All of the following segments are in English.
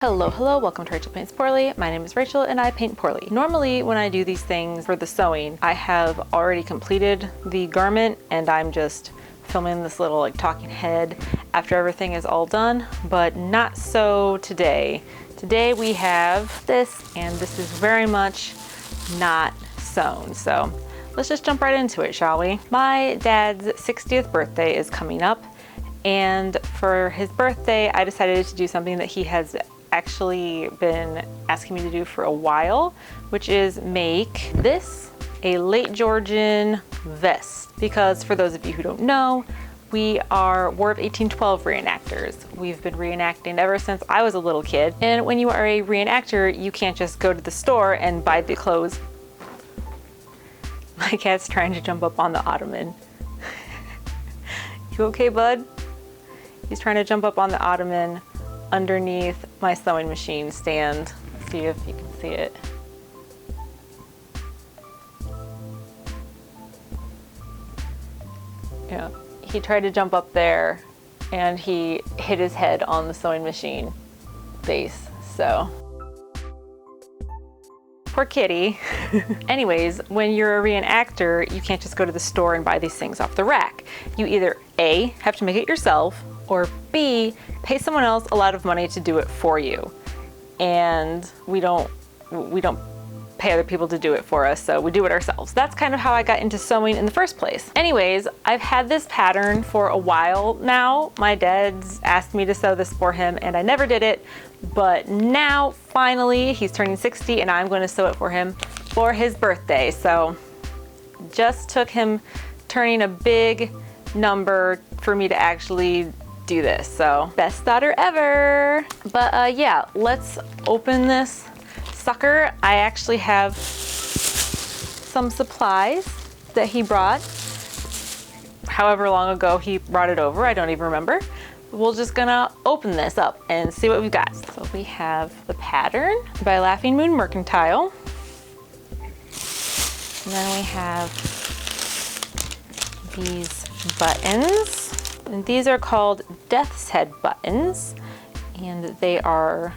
Hello, welcome to Rachel Paints Poorly. My name is Rachel and I paint poorly. Normally when I do these things for the sewing, I have already completed the garment and I'm just filming this little talking head after everything is all done, but not so today. Today we have this, and this is very much not sewn. So let's just jump right into it, shall we? My dad's 60th birthday is coming up, and for his birthday I decided to do something that he has actually been asking me to do for a while, which is make this a late Georgian vest. Because for those of you who don't know, we are War of 1812 reenactors. We've been reenacting ever since I was a little kid. And when you are a reenactor, you can't just go to the store and buy the clothes. My cat's trying to jump up on the ottoman. You okay, bud? He's trying to jump up on the ottoman underneath my sewing machine stand. See if you can see it. Yeah, he tried to jump up there and he hit his head on the sewing machine base, so. Poor kitty. Anyways, when you're a reenactor, you can't just go to the store and buy these things off the rack. You either A, have to make it yourself, or B, pay someone else a lot of money to do it for you. And we don't pay other people to do it for us, so we do it ourselves. That's kind of how I got into sewing in the first place. Anyways, I've had this pattern for a while now. My dad's asked me to sew this for him and I never did it, but now finally he's turning 60 and I'm going to sew it for him for his birthday. So just took him turning a big number for me to actually do this. So best daughter ever. But yeah, let's open this sucker. I actually have some supplies that he brought however long ago he brought it over. I don't even remember. We're just gonna open this up and see what we've got. So we have the pattern by Laughing Moon Mercantile. And then we have these buttons. And these are called Death's Head buttons. And they are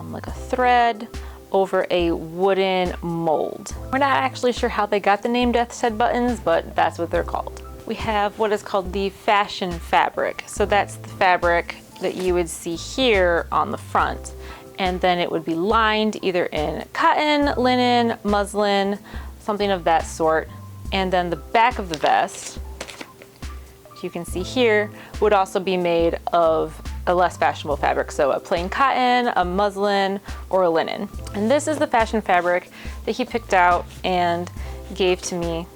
like a thread over a wooden mold. We're not actually sure how they got the name Death's Head buttons, but that's what they're called. We have what is called the fashion fabric. So that's the fabric that you would see here on the front. And then it would be lined either in cotton, linen, muslin, something of that sort. And then the back of the vest, which you can see here, would also be made of a less fashionable fabric, so a plain cotton, a muslin, or a linen. And this is the fashion fabric that he picked out and gave to me.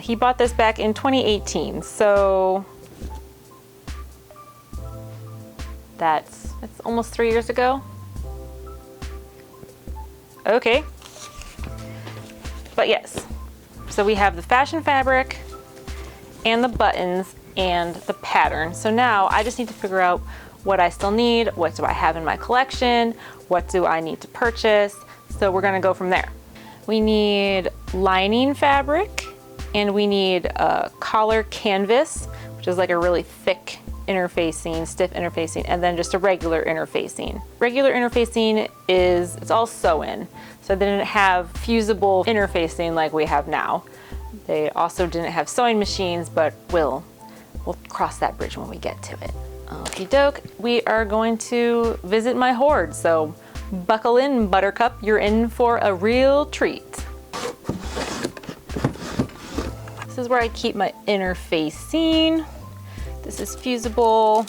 He bought this back in 2018, so that's almost 3 years ago. Okay. But yes, so we have the fashion fabric and the buttons and the pattern. So now I just need to figure out what I still need, what do I have in my collection, what do I need to purchase. So we're gonna go from there. We need lining fabric, and we need a collar canvas, which is like a really thick interfacing, stiff interfacing, and then just a regular interfacing. Regular interfacing it's all sew-in, so they didn't have fusible interfacing like we have now. They also didn't have sewing machines, but we'll cross that bridge when we get to it. Okie doke, we are going to visit my hoard, so buckle in, Buttercup, you're in for a real treat. This is where I keep my interfacing. This is fusible.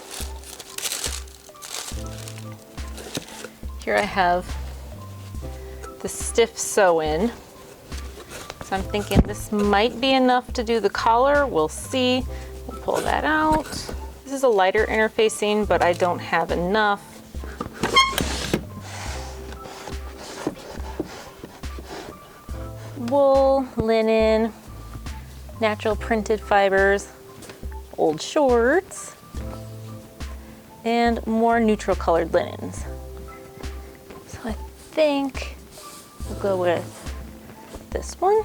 Here I have the stiff sew-in. So I'm thinking this might be enough to do the collar. We'll see. We'll pull that out. This is a lighter interfacing, but I don't have enough. Wool, linen, natural printed fibers, old shorts, and more neutral colored linens. So I think we'll go with this one.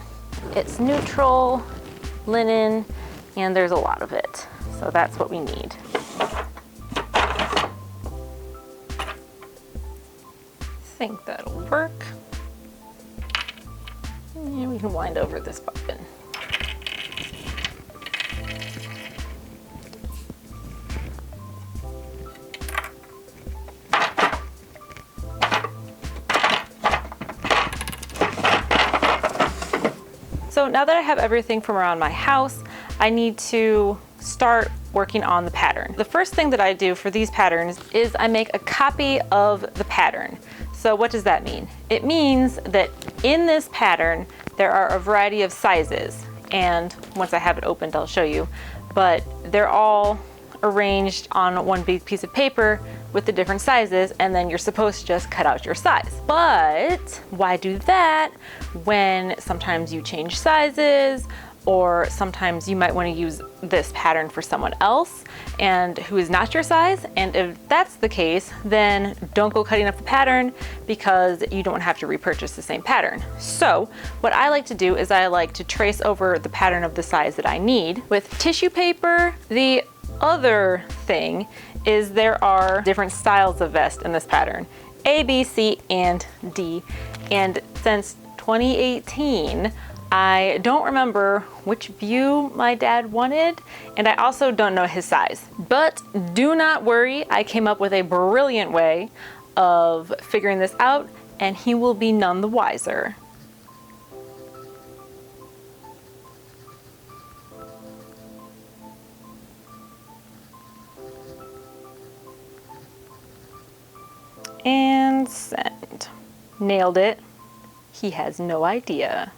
It's neutral linen and there's a lot of it. So that's what we need. think that'll work. And we can wind over this button. So now that I have everything from around my house, I need to start working on the pattern. The first thing that I do for these patterns is I make a copy of the pattern. So what does that mean? It means that in this pattern, there are a variety of sizes. And once I have it opened, I'll show you. But they're all arranged on one big piece of paper with the different sizes, and then you're supposed to just cut out your size. But why do that when sometimes you change sizes, or sometimes you might want to use this pattern for someone else and who is not your size? And if that's the case, then don't go cutting up the pattern, because you don't have to repurchase the same pattern. So what I like to do is I like to trace over the pattern of the size that I need with tissue paper. The other thing is there are different styles of vest in this pattern, A, B, C, and D. And since 2018, I don't remember which view my dad wanted, and I also don't know his size. But do not worry, I came up with a brilliant way of figuring this out, and he will be none the wiser. And send. Nailed it. He has no idea.